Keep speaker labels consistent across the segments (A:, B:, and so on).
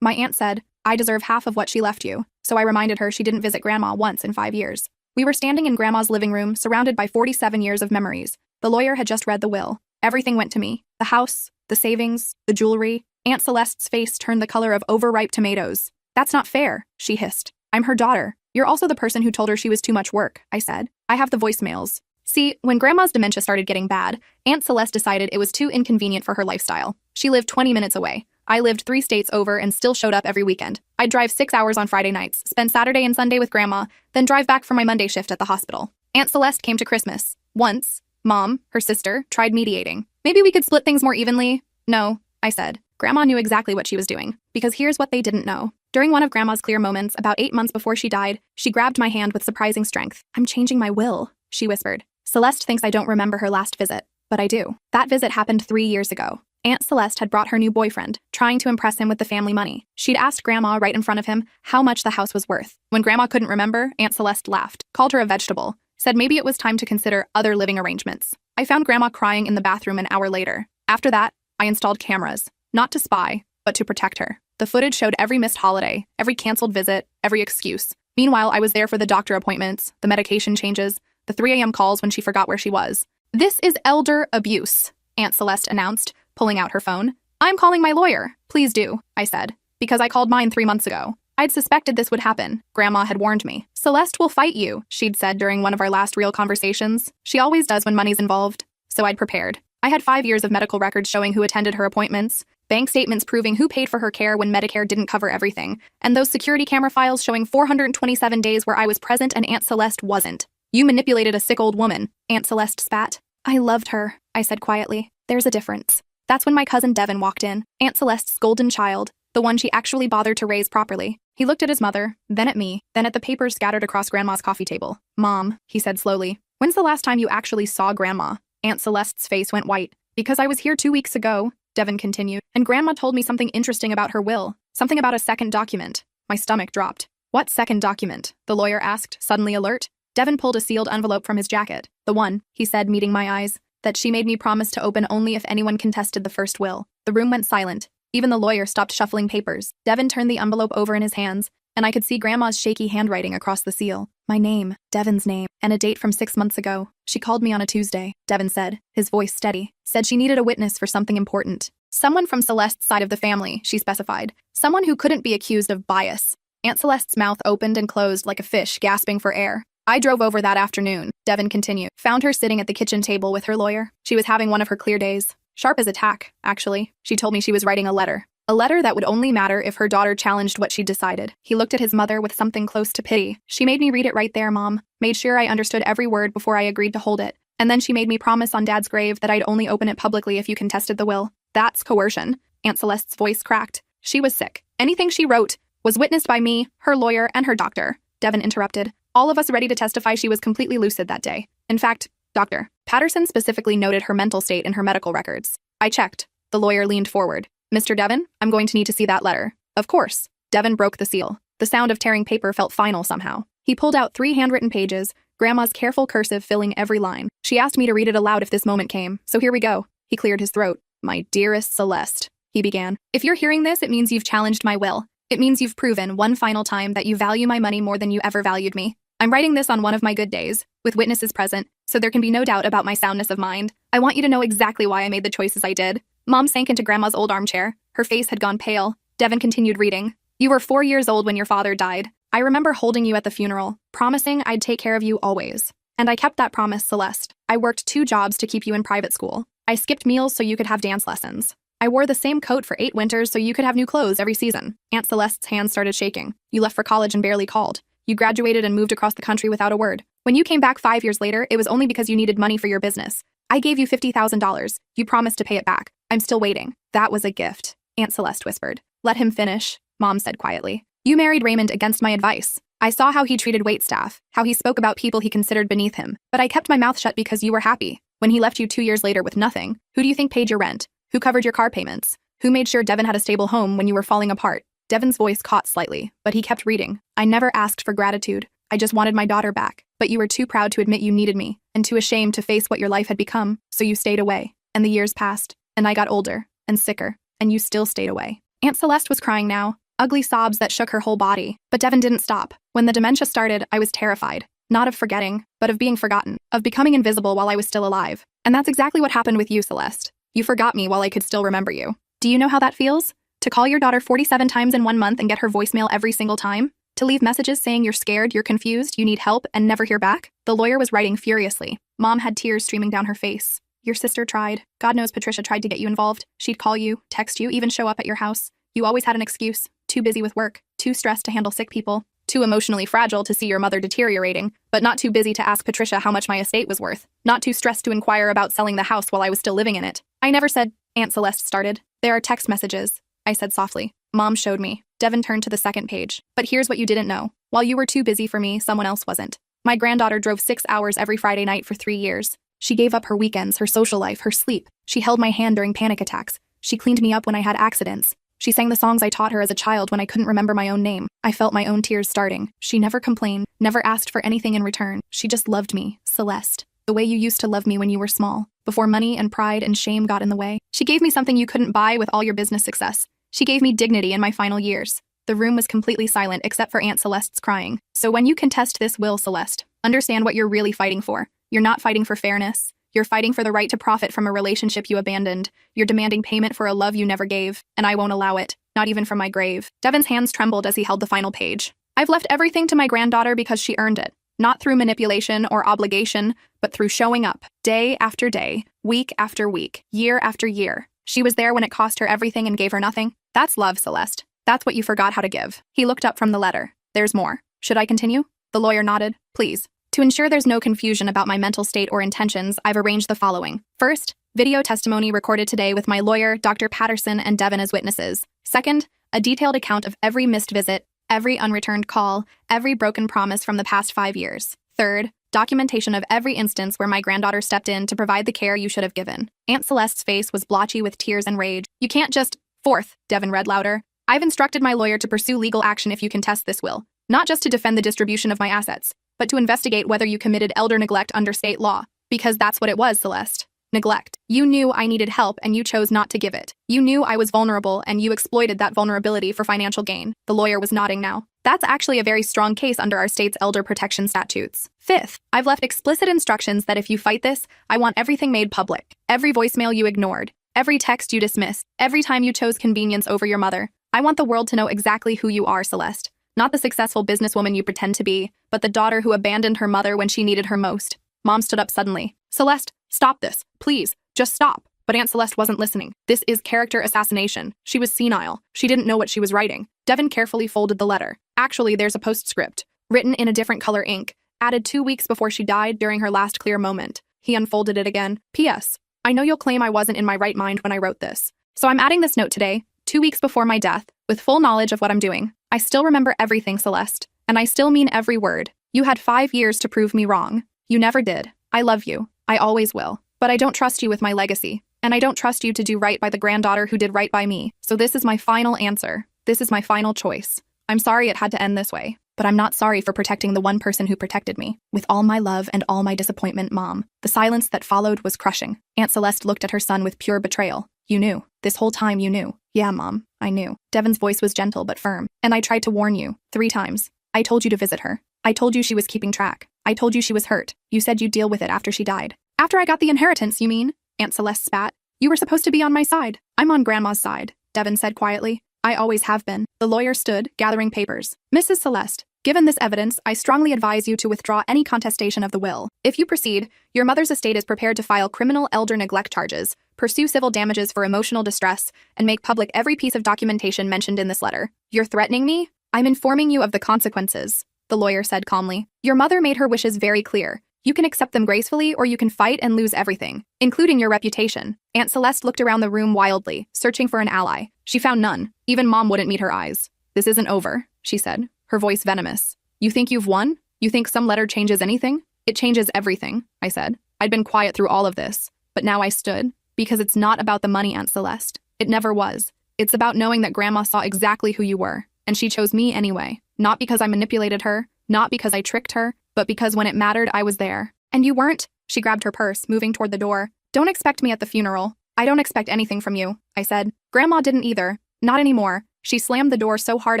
A: My aunt said, I deserve half of what she left you, so I reminded her she didn't visit Grandma once in 5 years. We were standing in Grandma's living room, surrounded by 47 years of memories. The lawyer had just read the will. Everything went to me. The house, the savings, the jewelry. Aunt Celeste's face turned the color of overripe tomatoes. That's not fair, she hissed. I'm her daughter. You're also the person who told her she was too much work, I said. I have the voicemails. See, when Grandma's dementia started getting bad, Aunt Celeste decided it was too inconvenient for her lifestyle. She lived 20 minutes away. I lived 3 states over and still showed up every weekend. I'd drive 6 hours on Friday nights, spend Saturday and Sunday with Grandma, then drive back for my Monday shift at the hospital. Aunt Celeste came to Christmas. Once, Mom, her sister, tried mediating. Maybe we could split things more evenly? No, I said. Grandma knew exactly what she was doing, because here's what they didn't know. During one of Grandma's clear moments, about 8 months before she died, she grabbed my hand with surprising strength. I'm changing my will, she whispered. Celeste thinks I don't remember her last visit, but I do. That visit happened 3 years ago. Aunt Celeste had brought her new boyfriend, trying to impress him with the family money. She'd asked Grandma right in front of him how much the house was worth. When Grandma couldn't remember, Aunt Celeste laughed, called her a vegetable, said maybe it was time to consider other living arrangements. I found Grandma crying in the bathroom an hour later. After that, I installed cameras, not to spy, but to protect her. The footage showed every missed holiday, every canceled visit, every excuse. Meanwhile, I was there for the doctor appointments, the medication changes, the 3 a.m. calls when she forgot where she was. This is elder abuse, Aunt Celeste announced, pulling out her phone. I'm calling my lawyer. Please do, I said, because I called mine 3 months ago. I'd suspected this would happen. Grandma had warned me. Celeste will fight you, she'd said during one of our last real conversations. She always does when money's involved. So I'd prepared. I had 5 years of medical records showing who attended her appointments, bank statements proving who paid for her care when Medicare didn't cover everything, and those security camera files showing 427 days where I was present and Aunt Celeste wasn't. You manipulated a sick old woman, Aunt Celeste spat. I loved her, I said quietly. There's a difference. That's when my cousin Devin walked in, Aunt Celeste's golden child, the one she actually bothered to raise properly. He looked at his mother, then at me, then at the papers scattered across Grandma's coffee table. Mom, he said slowly, when's the last time you actually saw Grandma? Aunt Celeste's face went white. Because I was here 2 weeks ago, Devin continued, and Grandma told me something interesting about her will, something about a second document. My stomach dropped. What second document? The lawyer asked, suddenly alert. Devin pulled a sealed envelope from his jacket. The one, he said, meeting my eyes, that she made me promise to open only if anyone contested the first will. The room went silent. Even the lawyer stopped shuffling papers. Devin turned the envelope over in his hands, and I could see Grandma's shaky handwriting across the seal. My name, Devin's name, and a date from 6 months ago. She called me on a Tuesday, Devin said, his voice steady. Said she needed a witness for something important. Someone from Celeste's side of the family, she specified. Someone who couldn't be accused of bias. Aunt Celeste's mouth opened and closed like a fish gasping for air. I drove over that afternoon, Devin continued. Found her sitting at the kitchen table with her lawyer. She was having one of her clear days. Sharp as a tack, actually. She told me she was writing a letter. A letter that would only matter if her daughter challenged what she'd decided. He looked at his mother with something close to pity. She made me read it right there, Mom. Made sure I understood every word before I agreed to hold it. And then she made me promise on Dad's grave that I'd only open it publicly if you contested the will. That's coercion. Aunt Celeste's voice cracked. She was sick. Anything she wrote was witnessed by me, her lawyer, and her doctor. Devin interrupted. All of us ready to testify she was completely lucid that day. In fact, Dr. Patterson specifically noted her mental state in her medical records. I checked. The lawyer leaned forward. Mr. Devin, I'm going to need to see that letter. Of course. Devin broke the seal. The sound of tearing paper felt final somehow. He pulled out 3 handwritten pages, Grandma's careful cursive filling every line. She asked me to read it aloud if this moment came, so here we go. He cleared his throat. My dearest Celeste, he began. If you're hearing this, it means you've challenged my will. It means you've proven one final time that you value my money more than you ever valued me. I'm writing this on one of my good days, with witnesses present, so there can be no doubt about my soundness of mind. I want you to know exactly why I made the choices I did. Mom sank into Grandma's old armchair. Her face had gone pale. Devin continued reading. You were 4 years old when your father died. I remember holding you at the funeral, promising I'd take care of you always. And I kept that promise, Celeste. I worked 2 jobs to keep you in private school. I skipped meals so you could have dance lessons. I wore the same coat for 8 winters so you could have new clothes every season. Aunt Celeste's hands started shaking. You left for college and barely called. You graduated and moved across the country without a word. When you came back 5 years later, it was only because you needed money for your business. I gave you $50,000. You promised to pay it back. I'm still waiting. That was a gift, Aunt Celeste whispered. Let him finish, Mom said quietly. You married Raymond against my advice. I saw how he treated waitstaff, how he spoke about people he considered beneath him, but I kept my mouth shut because you were happy. When he left you 2 years later with nothing, who do you think paid your rent? Who covered your car payments? Who made sure Devin had a stable home when you were falling apart? Devin's voice caught slightly, but he kept reading. I never asked for gratitude. I just wanted my daughter back. But you were too proud to admit you needed me, and too ashamed to face what your life had become, so you stayed away. And the years passed, and I got older, and sicker, and you still stayed away. Aunt Celeste was crying now, ugly sobs that shook her whole body. But Devin didn't stop. When the dementia started, I was terrified. Not of forgetting, but of being forgotten, of becoming invisible while I was still alive. And that's exactly what happened with you, Celeste. You forgot me while I could still remember you. Do you know how that feels? To call your daughter 47 times in 1 month and get her voicemail every single time? To leave messages saying you're scared, you're confused, you need help, and never hear back? The lawyer was writing furiously. Mom had tears streaming down her face. Your sister tried. God knows Patricia tried to get you involved. She'd call you, text you, even show up at your house. You always had an excuse. Too busy with work, too stressed to handle sick people, too emotionally fragile to see your mother deteriorating, but not too busy to ask Patricia how much my estate was worth, not too stressed to inquire about selling the house while I was still living in it. I never said, Aunt Celeste started. There are text messages, I said softly. Mom showed me. Devin turned to the second page. But here's what you didn't know. While you were too busy for me, someone else wasn't. My granddaughter drove 6 hours every Friday night for 3 years. She gave up her weekends, her social life, her sleep. She held my hand during panic attacks. She cleaned me up when I had accidents. She sang the songs I taught her as a child when I couldn't remember my own name. I felt my own tears starting. She never complained, never asked for anything in return. She just loved me, Celeste, the way you used to love me when you were small, before money and pride and shame got in the way. She gave me something you couldn't buy with all your business success. She gave me dignity in my final years. The room was completely silent except for Aunt Celeste's crying. So when you contest this will, Celeste, understand what you're really fighting for. You're not fighting for fairness. You're fighting for the right to profit from a relationship you abandoned. You're demanding payment for a love you never gave, and I won't allow it, not even from my grave. Devin's hands trembled as he held the final page. I've left everything to my granddaughter because she earned it, not through manipulation or obligation, but through showing up, day after day, week after week, year after year. She was there when it cost her everything and gave her nothing. That's love, Celeste. That's what you forgot how to give. He looked up from the letter. There's more. Should I continue? The lawyer nodded. Please. To ensure there's no confusion about my mental state or intentions, I've arranged the following. First, video testimony recorded today with my lawyer, Dr. Patterson, and Devin as witnesses. Second, a detailed account of every missed visit, every unreturned call, every broken promise from the past 5 years. Third, documentation of every instance where my granddaughter stepped in to provide the care you should have given. Aunt Celeste's face was blotchy with tears and rage. You can't just... Fourth, Devin read louder. I've instructed my lawyer to pursue legal action if you contest this will, not just to defend the distribution of my assets, but to investigate whether you committed elder neglect under state law, because that's what it was, Celeste. Neglect. You knew I needed help and you chose not to give it. You knew I was vulnerable and you exploited that vulnerability for financial gain. The lawyer was nodding now. That's actually a very strong case under our state's elder protection statutes. Fifth, I've left explicit instructions that if you fight this, I want everything made public. Every voicemail you ignored, every text you dismissed, every time you chose convenience over your mother. I want the world to know exactly who you are, Celeste. Not the successful businesswoman you pretend to be, but the daughter who abandoned her mother when she needed her most. Mom stood up suddenly. Celeste, stop this. Please, just stop. But Aunt Celeste wasn't listening. This is character assassination. She was senile. She didn't know what she was writing. Devin carefully folded the letter. Actually, there's a postscript, written in a different color ink, added 2 weeks before she died during her last clear moment. He unfolded it again. P.S. I know you'll claim I wasn't in my right mind when I wrote this. So I'm adding this note today, 2 weeks before my death, with full knowledge of what I'm doing. I still remember everything, Celeste, and I still mean every word. You had 5 years to prove me wrong. You never did. I love you. I always will. But I don't trust you with my legacy, and I don't trust you to do right by the granddaughter who did right by me. So this is my final answer. This is my final choice. I'm sorry it had to end this way, but I'm not sorry for protecting the one person who protected me. With all my love and all my disappointment, Mom. The silence that followed was crushing. Aunt Celeste looked at her son with pure betrayal. You knew. This whole time you knew. Yeah, Mom, I knew. Devin's voice was gentle but firm. And I tried to warn you 3 times. I told you to visit her. I told you she was keeping track. I told you she was hurt. You said you'd deal with it after she died. After I got the inheritance, you mean? Aunt Celeste spat. You were supposed to be on my side. I'm on Grandma's side, Devin said quietly. I always have been. The lawyer stood, gathering papers. Mrs. Celeste, given this evidence, I strongly advise you to withdraw any contestation of the will. If you proceed, your mother's estate is prepared to file criminal elder neglect charges, pursue civil damages for emotional distress, and make public every piece of documentation mentioned in this letter. You're threatening me? I'm informing you of the consequences, the lawyer said calmly. Your mother made her wishes very clear. You can accept them gracefully or you can fight and lose everything, including your reputation. Aunt Celeste looked around the room wildly, searching for an ally. She found none. Even Mom wouldn't meet her eyes. This isn't over, she said, her voice venomous. You think you've won? You think some letter changes anything? It changes everything, I said. I'd been quiet through all of this, but now I stood, because it's not about the money, Aunt Celeste. It never was. It's about knowing that Grandma saw exactly who you were, and she chose me anyway. Not because I manipulated her, not because I tricked her, but because when it mattered, I was there. And you weren't? She grabbed her purse, moving toward the door. Don't expect me at the funeral. I don't expect anything from you, I said. Grandma didn't either. Not anymore. She slammed the door so hard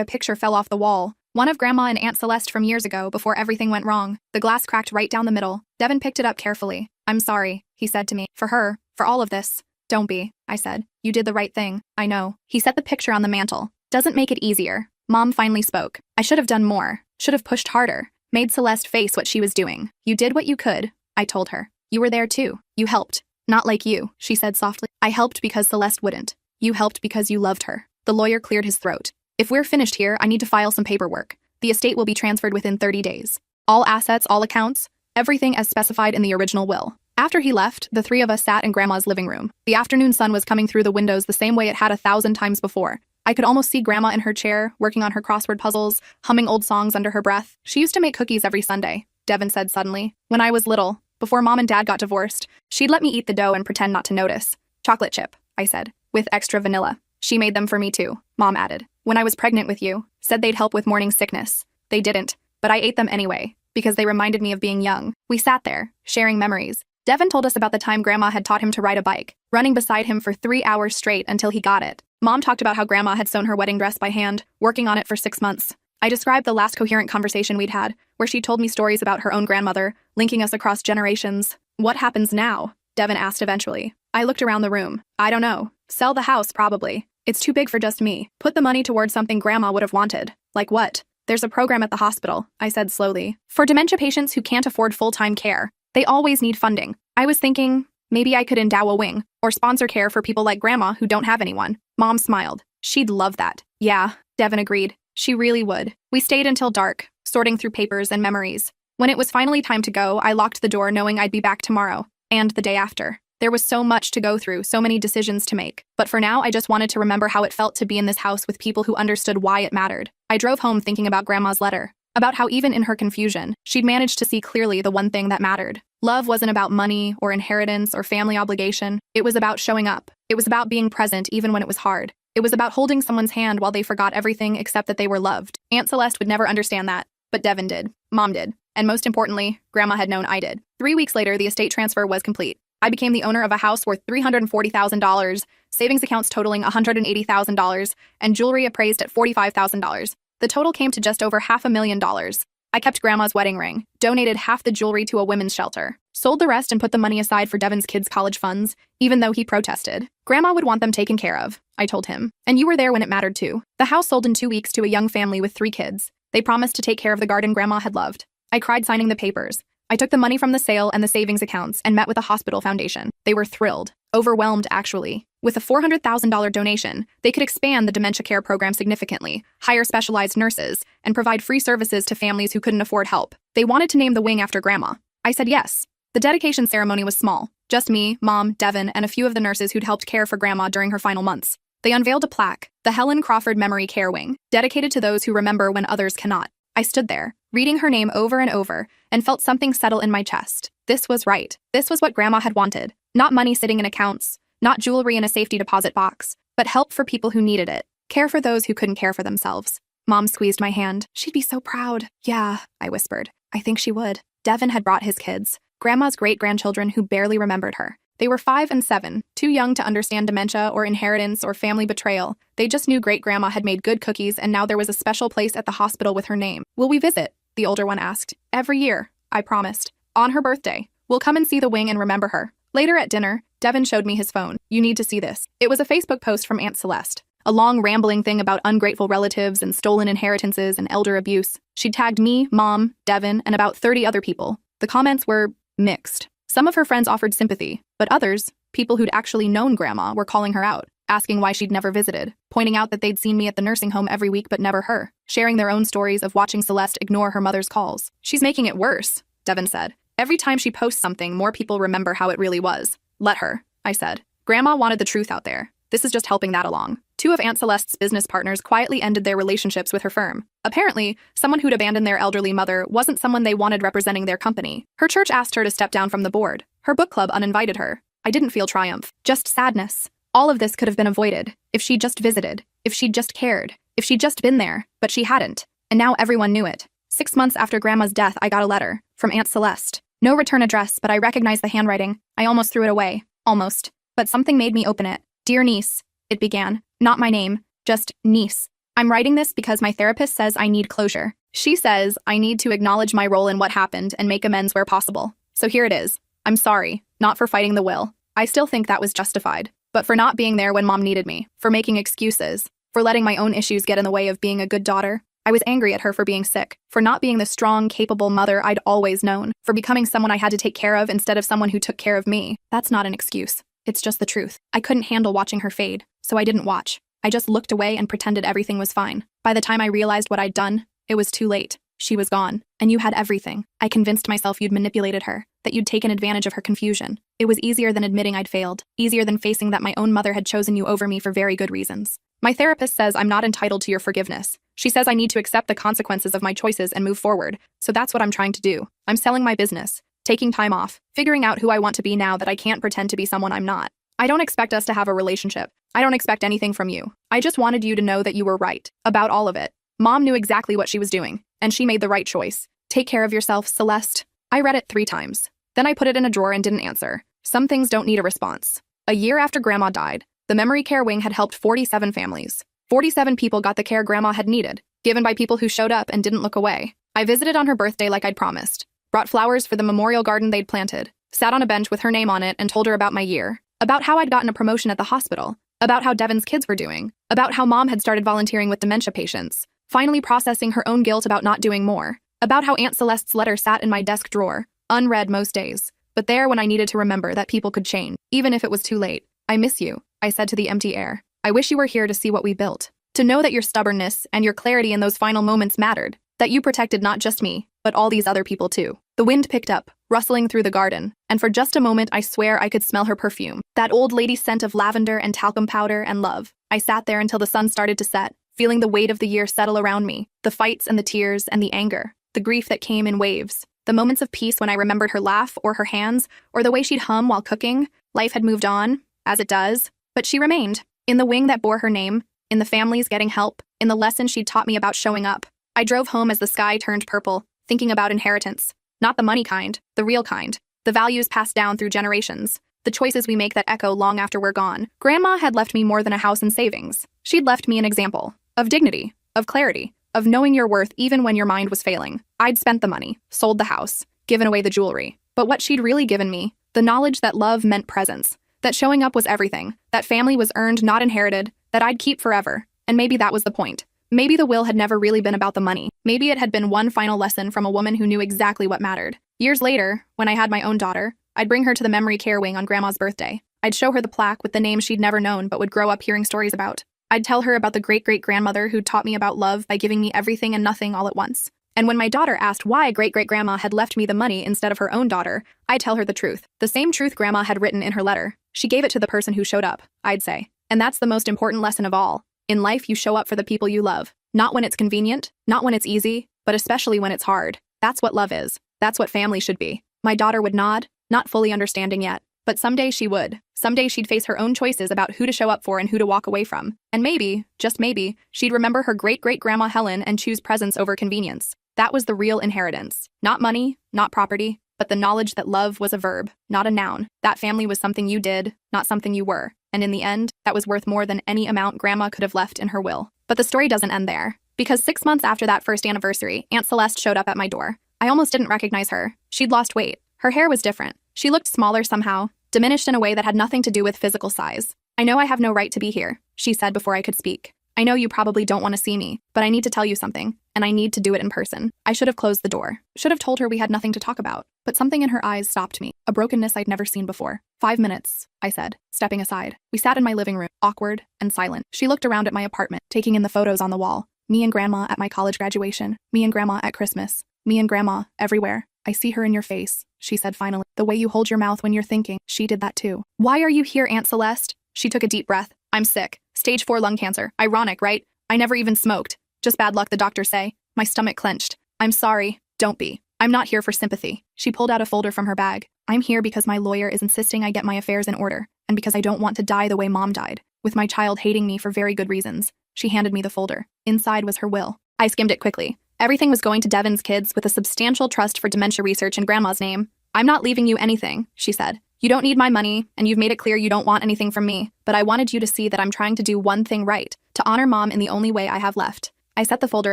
A: a picture fell off the wall. One of Grandma and Aunt Celeste from years ago before everything went wrong. The glass cracked right down the middle. Devin picked it up carefully. "I'm sorry," he said to me. "For her, for all of this." "Don't be," I said. "You did the right thing." "I know." He set the picture on the mantel. "Doesn't make it easier." Mom finally spoke. "I should have done more. Should have pushed harder. Made Celeste face what she was doing." "You did what you could," I told her. "You were there too. You helped." "Not like you," she said softly. "I helped because Celeste wouldn't. You helped because you loved her." The lawyer cleared his throat. "If we're finished here, I need to file some paperwork. The estate will be transferred within 30 days. All assets, all accounts, everything as specified in the original will." After he left, the three of us sat in Grandma's living room. The afternoon sun was coming through the windows the same way it had 1,000 times before. I could almost see Grandma in her chair, working on her crossword puzzles, humming old songs under her breath. "She used to make cookies every Sunday," Devin said suddenly. "When I was little, before Mom and Dad got divorced, she'd let me eat the dough and pretend not to notice." "Chocolate chip," I said, "with extra vanilla." "She made them for me too," Mom added. "When I was pregnant with you, said they'd help with morning sickness. They didn't, but I ate them anyway, because they reminded me of being young." We sat there, sharing memories. Devin told us about the time Grandma had taught him to ride a bike, running beside him for 3 hours straight until he got it. Mom talked about how Grandma had sewn her wedding dress by hand, working on it for 6 months. I described the last coherent conversation we'd had, where she told me stories about her own grandmother, linking us across generations. "What happens now?" Devin asked eventually. I looked around the room. "I don't know. Sell the house, probably. It's too big for just me. Put the money towards something Grandma would have wanted." "Like what?" "There's a program at the hospital," I said slowly, "for dementia patients who can't afford full-time care. They always need funding. I was thinking, maybe I could endow a wing, or sponsor care for people like Grandma who don't have anyone." Mom smiled. "She'd love that." "Yeah," Devin agreed. "She really would." We stayed until dark, sorting through papers and memories. When it was finally time to go, I locked the door knowing I'd be back tomorrow, and the day after. There was so much to go through, so many decisions to make. But for now, I just wanted to remember how it felt to be in this house with people who understood why it mattered. I drove home thinking about Grandma's letter, about how even in her confusion, she'd managed to see clearly the one thing that mattered. Love wasn't about money or inheritance or family obligation. It was about showing up. It was about being present even when it was hard. It was about holding someone's hand while they forgot everything except that they were loved. Aunt Celeste would never understand that, but Devin did. Mom did. And most importantly, Grandma had known I did. 3 weeks later, the estate transfer was complete. I became the owner of a house worth $340,000, savings accounts totaling $180,000, and jewelry appraised at $45,000. The total came to just over $500,000. I kept Grandma's wedding ring, donated half the jewelry to a women's shelter, sold the rest and put the money aside for Devin's kids' college funds, even though he protested. Grandma would want them taken care of, I told him. And you were there when it mattered too. The house sold in 2 weeks to a young family with 3 kids. They promised to take care of the garden Grandma had loved. I cried signing the papers. I took the money from the sale and the savings accounts and met with the hospital foundation. They were thrilled. Overwhelmed, actually. With a $400,000 donation, they could expand the dementia care program significantly, hire specialized nurses, and provide free services to families who couldn't afford help. They wanted to name the wing after Grandma. I said yes. The dedication ceremony was small. Just me, Mom, Devin, and a few of the nurses who'd helped care for Grandma during her final months. They unveiled a plaque, the Helen Crawford Memory Care Wing, dedicated to those who remember when others cannot. I stood there, reading her name over and over, and felt something settle in my chest. This was right. This was what Grandma had wanted. Not money sitting in accounts, not jewelry in a safety deposit box, but help for people who needed it. Care for those who couldn't care for themselves. Mom squeezed my hand. "She'd be so proud." "Yeah," I whispered. "I think she would." Devin had brought his kids, Grandma's great-grandchildren who barely remembered her. They were 5 and 7, too young to understand dementia or inheritance or family betrayal. They just knew great-grandma had made good cookies and now there was a special place at the hospital with her name. "Will we visit?" the older one asked. "Every year," I promised. "On her birthday. We'll come and see the wing and remember her." Later at dinner, Devin showed me his phone. "You need to see this." It was a Facebook post from Aunt Celeste. A long rambling thing about ungrateful relatives and stolen inheritances and elder abuse. She'd tagged me, Mom, Devin, and about 30 other people. The comments were mixed. Some of her friends offered sympathy, but others, people who'd actually known Grandma, were calling her out, asking why she'd never visited, pointing out that they'd seen me at the nursing home every week but never her, sharing their own stories of watching Celeste ignore her mother's calls. "She's making it worse," Devin said. "Every time she posts something, more people remember how it really was." "Let her," I said. "Grandma wanted the truth out there. This is just helping that along." 2 of Aunt Celeste's business partners quietly ended their relationships with her firm. Apparently, someone who'd abandoned their elderly mother wasn't someone they wanted representing their company. Her church asked her to step down from the board. Her book club uninvited her. I didn't feel triumph, just sadness. All of this could have been avoided if she'd just visited, if she'd just cared, if she'd just been there, but she hadn't. And now everyone knew it. 6 months after Grandma's death, I got a letter from Aunt Celeste. No return address, but I recognized the handwriting. I almost threw it away. Almost. But something made me open it. "Dear niece," it began. Not my name, just niece. I'm writing this because my therapist says I need closure. She says I need to acknowledge my role in what happened and make amends where possible. So here it is. I'm sorry, not for fighting the will. I still think that was justified. But for not being there when mom needed me, for making excuses, for letting my own issues get in the way of being a good daughter. I was angry at her for being sick, for not being the strong, capable mother I'd always known, for becoming someone I had to take care of instead of someone who took care of me. That's not an excuse. It's just the truth. I couldn't handle watching her fade, so I didn't watch. I just looked away and pretended everything was fine. By the time I realized what I'd done, it was too late. She was gone, and you had everything. I convinced myself you'd manipulated her, that you'd taken advantage of her confusion. It was easier than admitting I'd failed, easier than facing that my own mother had chosen you over me for very good reasons. My therapist says I'm not entitled to your forgiveness. She says I need to accept the consequences of my choices and move forward, so that's what I'm trying to do. I'm selling my business, taking time off, figuring out who I want to be now that I can't pretend to be someone I'm not. I don't expect us to have a relationship. I don't expect anything from you. I just wanted you to know that you were right about all of it. Mom knew exactly what she was doing, and she made the right choice. Take care of yourself, Celeste. I read it 3 times. Then I put it in a drawer and didn't answer. Some things don't need a response. A year after Grandma died, the memory care wing had helped 47 families. 47 people got the care Grandma had needed, given by people who showed up and didn't look away. I visited on her birthday like I'd promised, brought flowers for the memorial garden they'd planted, sat on a bench with her name on it and told her about my year, about how I'd gotten a promotion at the hospital, about how Devon's kids were doing, about how Mom had started volunteering with dementia patients, finally processing her own guilt about not doing more, about how Aunt Celeste's letter sat in my desk drawer, unread most days, but there when I needed to remember that people could change, even if it was too late. I miss you, I said to the empty air. I wish you were here to see what we built, to know that your stubbornness and your clarity in those final moments mattered, that you protected not just me, but all these other people too. The wind picked up, rustling through the garden, and for just a moment I swear I could smell her perfume, that old lady scent of lavender and talcum powder and love. I sat there until the sun started to set, feeling the weight of the year settle around me, the fights and the tears and the anger, the grief that came in waves, the moments of peace when I remembered her laugh or her hands, or the way she'd hum while cooking. Life had moved on, as it does, but she remained, in the wing that bore her name, in the families getting help, in the lesson she'd taught me about showing up. I drove home as the sky turned purple, thinking about inheritance. Not the money kind, the real kind. The values passed down through generations. The choices we make that echo long after we're gone. Grandma had left me more than a house and savings. She'd left me an example of dignity, of clarity, of knowing your worth even when your mind was failing. I'd spent the money, sold the house, given away the jewelry. But what she'd really given me, the knowledge that love meant presence, that showing up was everything, that family was earned, not inherited, that I'd keep forever. And maybe that was the point. Maybe the will had never really been about the money. Maybe it had been one final lesson from a woman who knew exactly what mattered. Years later, when I had my own daughter, I'd bring her to the memory care wing on Grandma's birthday. I'd show her the plaque with the names she'd never known but would grow up hearing stories about. I'd tell her about the great-great-grandmother who taught me about love by giving me everything and nothing all at once. And when my daughter asked why great-great-grandma had left me the money instead of her own daughter, I'd tell her the truth. The same truth Grandma had written in her letter. She gave it to the person who showed up, I'd say. And that's the most important lesson of all. In life, you show up for the people you love. Not when it's convenient, not when it's easy, but especially when it's hard. That's what love is. That's what family should be. My daughter would nod, not fully understanding yet. But someday she would. Someday she'd face her own choices about who to show up for and who to walk away from. And maybe, just maybe, she'd remember her great-great-grandma Helen and choose presence over convenience. That was the real inheritance. Not money, not property, but the knowledge that love was a verb, not a noun. That family was something you did, not something you were. And in the end, that was worth more than any amount Grandma could have left in her will. But the story doesn't end there. Because 6 months after that first anniversary, Aunt Celeste showed up at my door. I almost didn't recognize her. She'd lost weight. Her hair was different. She looked smaller somehow, diminished in a way that had nothing to do with physical size. I know I have no right to be here, she said before I could speak. I know you probably don't want to see me, but I need to tell you something, and I need to do it in person. I should have closed the door. Should have told her we had nothing to talk about. But something in her eyes stopped me, a brokenness I'd never seen before. 5 minutes, I said, stepping aside. We sat in my living room, awkward and silent. She looked around at my apartment, taking in the photos on the wall. Me and Grandma at my college graduation. Me and Grandma at Christmas. Me and Grandma everywhere. I see her in your face, she said finally. The way you hold your mouth when you're thinking. She did that too. Why are you here, Aunt Celeste? She took a deep breath. I'm sick. Stage 4 lung cancer. Ironic, right? I never even smoked. Just bad luck, the doctors say. My stomach clenched. I'm sorry. Don't be. I'm not here for sympathy. She pulled out a folder from her bag. I'm here because my lawyer is insisting I get my affairs in order, and because I don't want to die the way Mom died, with my child hating me for very good reasons. She handed me the folder. Inside was her will. I skimmed it quickly. Everything was going to Devon's kids with a substantial trust for dementia research in Grandma's name. I'm not leaving you anything, she said. You don't need my money, and you've made it clear you don't want anything from me, but I wanted you to see that I'm trying to do one thing right, to honor Mom in the only way I have left. I set the folder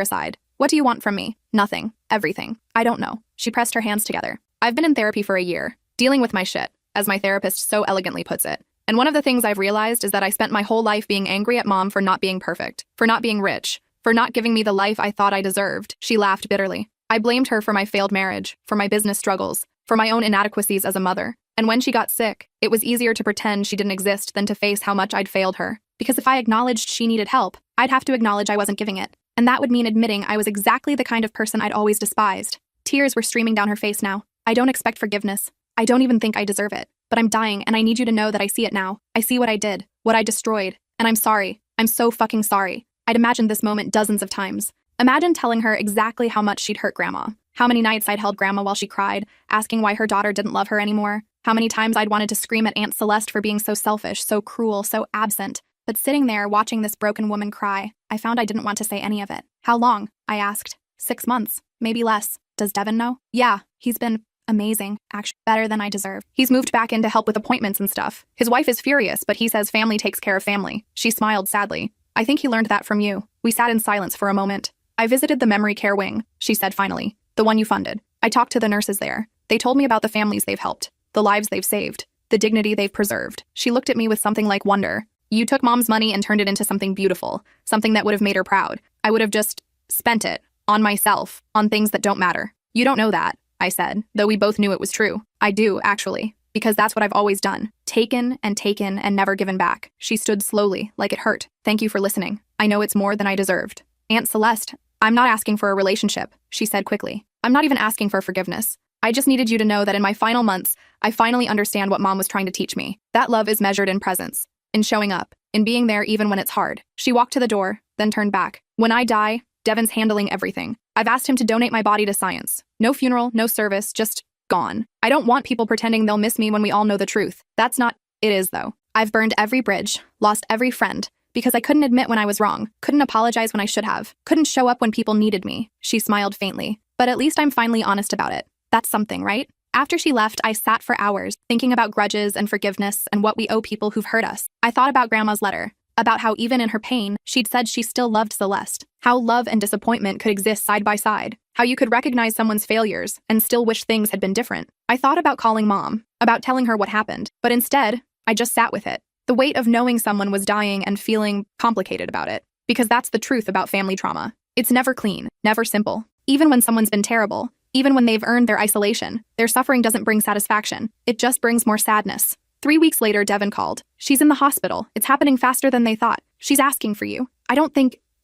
A: aside. What do you want from me? Nothing. Everything. I don't know. She pressed her hands together. I've been in therapy for a year, dealing with my shit, as my therapist so elegantly puts it. And one of the things I've realized is that I spent my whole life being angry at Mom for not being perfect, for not being rich, for not giving me the life I thought I deserved. She laughed bitterly. I blamed her for my failed marriage, for my business struggles, for my own inadequacies as a mother. And when she got sick, it was easier to pretend she didn't exist than to face how much I'd failed her. Because if I acknowledged she needed help, I'd have to acknowledge I wasn't giving it. And that would mean admitting I was exactly the kind of person I'd always despised. Tears were streaming down her face now. I don't expect forgiveness. I don't even think I deserve it. But I'm dying, and I need you to know that I see it now. I see what I did, what I destroyed, and I'm sorry. I'm so fucking sorry. I'd imagined this moment dozens of times. Imagine telling her exactly how much she'd hurt Grandma. How many nights I'd held Grandma while she cried, asking why her daughter didn't love her anymore. How many times I'd wanted to scream at Aunt Celeste for being so selfish, so cruel, so absent. But sitting there watching this broken woman cry, I found I didn't want to say any of it. How long? I asked. 6 months, maybe less. Does Devin know? Yeah, he's been amazing, actually better than I deserve. He's moved back in to help with appointments and stuff. His wife is furious, but he says family takes care of family. She smiled sadly. I think he learned that from you. We sat in silence for a moment. I visited the memory care wing, she said finally, the one you funded. I talked to the nurses there. They told me about the families they've helped, the lives they've saved, the dignity they've preserved. She looked at me with something like wonder. You took Mom's money and turned it into something beautiful, something that would have made her proud. I would have just spent it on myself, on things that don't matter. You don't know that, I said, though we both knew it was true. I do, actually, because that's what I've always done. Taken and never given back. She stood slowly, like it hurt. Thank you for listening. I know it's more than I deserved. Aunt Celeste, I'm not asking for a relationship, she said quickly. I'm not even asking for forgiveness. I just needed you to know that in my final months, I finally understand what Mom was trying to teach me. That love is measured in presence, in showing up, in being there even when it's hard. She walked to the door, then turned back. When I die, Devin's handling everything. I've asked him to donate my body to science. No funeral, no service, just gone. I don't want people pretending they'll miss me when we all know the truth. That's not it is, though. I've burned every bridge, lost every friend, because I couldn't admit when I was wrong, couldn't apologize when I should have, couldn't show up when people needed me. She smiled faintly. But at least I'm finally honest about it. That's something, right? After she left, I sat for hours, thinking about grudges and forgiveness and what we owe people who've hurt us. I thought about Grandma's letter, about how even in her pain, she'd said she still loved Celeste, how love and disappointment could exist side by side, how you could recognize someone's failures and still wish things had been different. I thought about calling Mom, about telling her what happened, but instead, I just sat with it. The weight of knowing someone was dying and feeling complicated about it. Because that's the truth about family trauma. It's never clean, never simple. Even when someone's been terrible, even when they've earned their isolation, their suffering doesn't bring satisfaction. It just brings more sadness. 3 weeks later, Devin called. She's in the hospital. It's happening faster than they thought. She's asking for you. I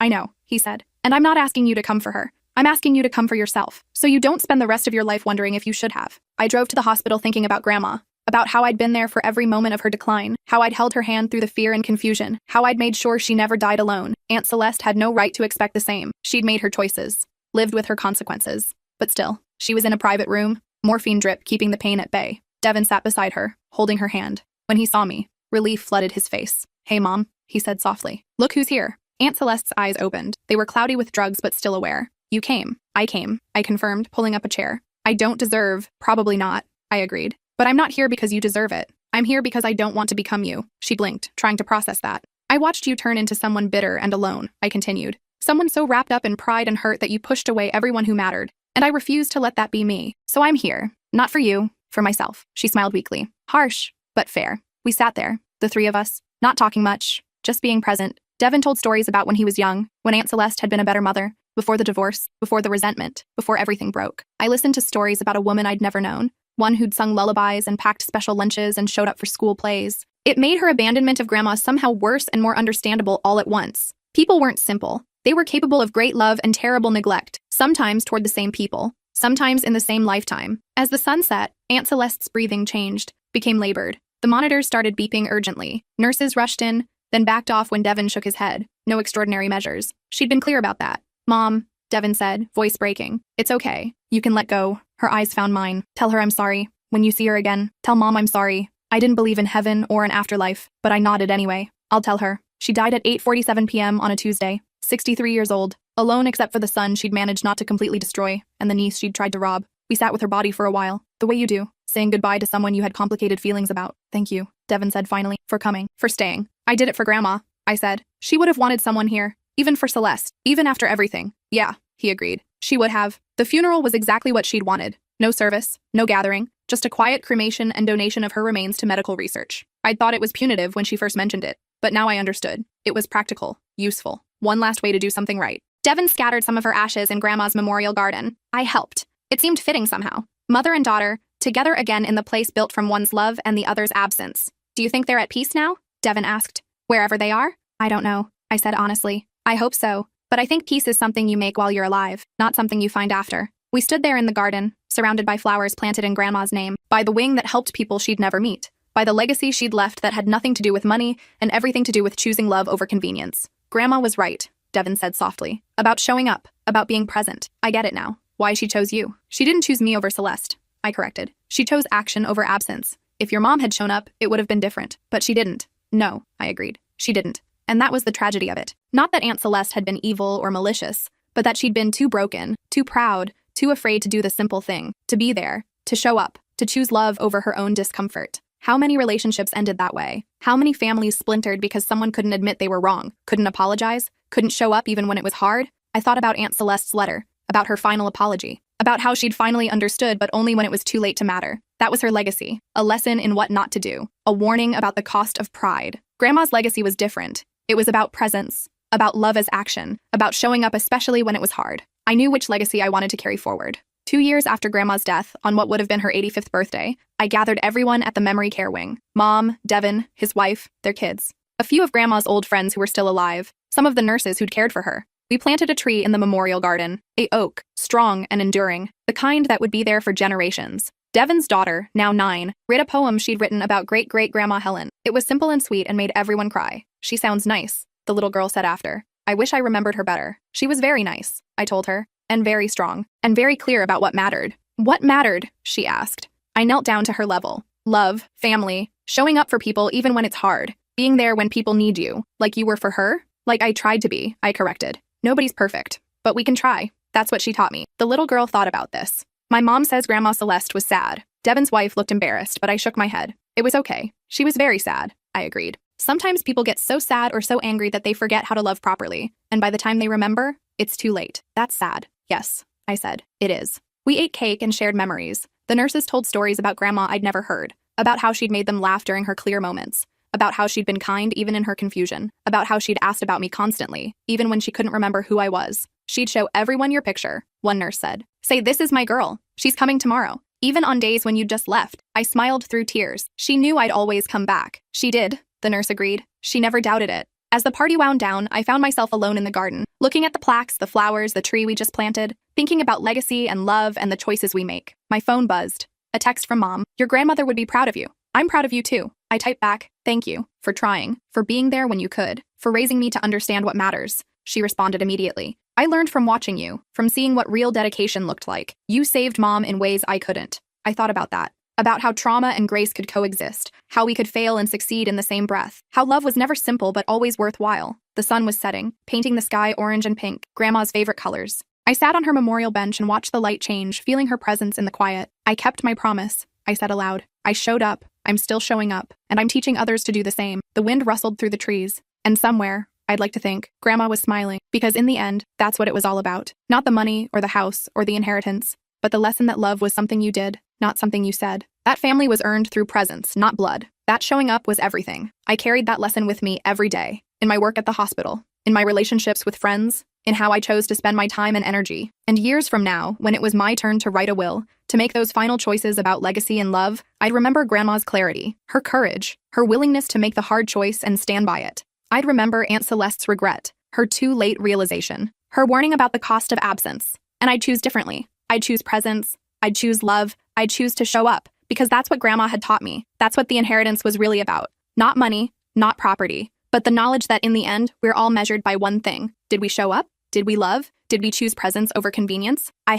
A: know, he said. And I'm not asking you to come for her. I'm asking you to come for yourself, so you don't spend the rest of your life wondering if you should have. I drove to the hospital thinking about Grandma, about how I'd been there for every moment of her decline, how I'd held her hand through the fear and confusion, how I'd made sure she never died alone. Aunt Celeste had no right to expect the same. She'd made her choices, lived with her consequences. But still, she was in a private room, morphine drip keeping the pain at bay. Devin sat beside her, holding her hand. When he saw me, relief flooded his face. Hey, Mom, he said softly. Look who's here. Aunt Celeste's eyes opened. They were cloudy with drugs but still aware. You came. I came, I confirmed, pulling up a chair. I don't deserve, probably not, I agreed. But I'm not here because you deserve it. I'm here because I don't want to become you. She blinked, trying to process that. I watched you turn into someone bitter and alone, I continued. Someone so wrapped up in pride and hurt that you pushed away everyone who mattered. And I refused to let that be me. So I'm here. Not for you, for myself. She smiled weakly. Harsh, but fair. We sat there, the three of us, not talking much, just being present. Devin told stories about when he was young, when Aunt Celeste had been a better mother, before the divorce, before the resentment, before everything broke. I listened to stories about a woman I'd never known, one who'd sung lullabies and packed special lunches and showed up for school plays. It made her abandonment of Grandma somehow worse and more understandable all at once. People weren't simple. They were capable of great love and terrible neglect, sometimes toward the same people, sometimes in the same lifetime. As the sun set, Aunt Celeste's breathing changed, became labored. The monitors started beeping urgently. Nurses rushed in, then backed off when Devin shook his head. No extraordinary measures. She'd been clear about that. Mom, Devin said, voice breaking. It's okay. You can let go. Her eyes found mine. Tell her I'm sorry. When you see her again, tell Mom I'm sorry. I didn't believe in heaven or an afterlife, but I nodded anyway. I'll tell her. She died at 8:47 p.m. on a Tuesday, 63 years old, alone except for the son she'd managed not to completely destroy, and the niece she'd tried to rob. We sat with her body for a while, the way you do, saying goodbye to someone you had complicated feelings about. Thank you, Devin said finally, for coming, for staying. I did it for Grandma. I said. She would have wanted someone here, even for Celeste, even after everything. Yeah, he agreed. She would have. The funeral was exactly what she'd wanted. No service, no gathering, just a quiet cremation and donation of her remains to medical research. I'd thought it was punitive when she first mentioned it, but now I understood. It was practical, useful, one last way to do something right. Devin scattered some of her ashes in Grandma's memorial garden. I helped. It seemed fitting somehow. Mother and daughter, together again in the place built from one's love and the other's absence. Do you think they're at peace now? Devin asked. Wherever they are? I don't know, I said honestly. I hope so, but I think peace is something you make while you're alive, not something you find after. We stood there in the garden, surrounded by flowers planted in Grandma's name, by the wing that helped people she'd never meet, by the legacy she'd left that had nothing to do with money and everything to do with choosing love over convenience. Grandma was right, Devin said softly. About showing up, about being present. I get it now. Why she chose you. She didn't choose me over Celeste, I corrected. She chose action over absence. If your mom had shown up, it would have been different, but she didn't. No, I agreed. She didn't. And that was the tragedy of it. Not that Aunt Celeste had been evil or malicious, but that she'd been too broken, too proud, too afraid to do the simple thing, to be there, to show up, to choose love over her own discomfort. How many relationships ended that way? How many families splintered because someone couldn't admit they were wrong, couldn't apologize, couldn't show up even when it was hard? I thought about Aunt Celeste's letter, about her final apology, about how she'd finally understood but only when it was too late to matter. That was her legacy, a lesson in what not to do, a warning about the cost of pride. Grandma's legacy was different. It was about presence, about love as action, about showing up especially when it was hard. I knew which legacy I wanted to carry forward. 2 years after Grandma's death, on what would have been her 85th birthday, I gathered everyone at the memory care wing. Mom, Devin, his wife, their kids. A few of Grandma's old friends who were still alive, some of the nurses who'd cared for her. We planted a tree in the memorial garden, a oak, strong and enduring, the kind that would be there for generations. Devin's daughter, now 9, read a poem she'd written about great-great-grandma Helen. It was simple and sweet and made everyone cry. She sounds nice, the little girl said after. I wish I remembered her better. She was very nice, I told her, and very strong, and very clear about what mattered. What mattered? She asked. I knelt down to her level. Love, family, showing up for people even when it's hard, being there when people need you, like you were for her? Like I tried to be, I corrected. Nobody's perfect, but we can try. That's what she taught me. The little girl thought about this. My mom says Grandma Celeste was sad. Devin's wife looked embarrassed, but I shook my head. It was okay. She was very sad, I agreed. Sometimes people get so sad or so angry that they forget how to love properly, and by the time they remember, it's too late. That's sad. Yes, I said. It is. We ate cake and shared memories. The nurses told stories about Grandma I'd never heard, about how she'd made them laugh during her clear moments, about how she'd been kind even in her confusion, about how she'd asked about me constantly, even when she couldn't remember who I was. She'd show everyone your picture, one nurse said. Say, this is my girl. She's coming tomorrow. Even on days when you'd just left. I smiled through tears. She knew I'd always come back. She did, the nurse agreed. She never doubted it. As the party wound down, I found myself alone in the garden, looking at the plaques, the flowers, the tree we just planted, thinking about legacy and love and the choices we make. My phone buzzed. A text from Mom. Your grandmother would be proud of you. I'm proud of you too. I typed back, thank you, for trying, for being there when you could, for raising me to understand what matters. She responded immediately. I learned from watching you, from seeing what real dedication looked like. You saved Mom in ways I couldn't. I thought about that. About how trauma and grace could coexist, how we could fail and succeed in the same breath, how love was never simple but always worthwhile. The sun was setting, painting the sky orange and pink, Grandma's favorite colors. I sat on her memorial bench and watched the light change, feeling her presence in the quiet. I kept my promise, I said aloud. I showed up, I'm still showing up, and I'm teaching others to do the same. The wind rustled through the trees, and somewhere, I'd like to think, Grandma was smiling, because in the end, that's what it was all about. Not the money, or the house, or the inheritance, but the lesson that love was something you did, not something you said. That family was earned through presence, not blood. That showing up was everything. I carried that lesson with me every day, in my work at the hospital, in my relationships with friends, in how I chose to spend my time and energy. And years from now, when it was my turn to write a will, to make those final choices about legacy and love, I'd remember Grandma's clarity, her courage, her willingness to make the hard choice and stand by it. I'd remember Aunt Celeste's regret, her too late realization, her warning about the cost of absence. And I'd choose differently. I'd choose presence, I'd choose love, I'd choose to show up, because that's what Grandma had taught me. That's what the inheritance was really about. Not money, not property, but the knowledge that in the end, we're all measured by one thing. Did we show up? Did we love? Did we choose presence over convenience? I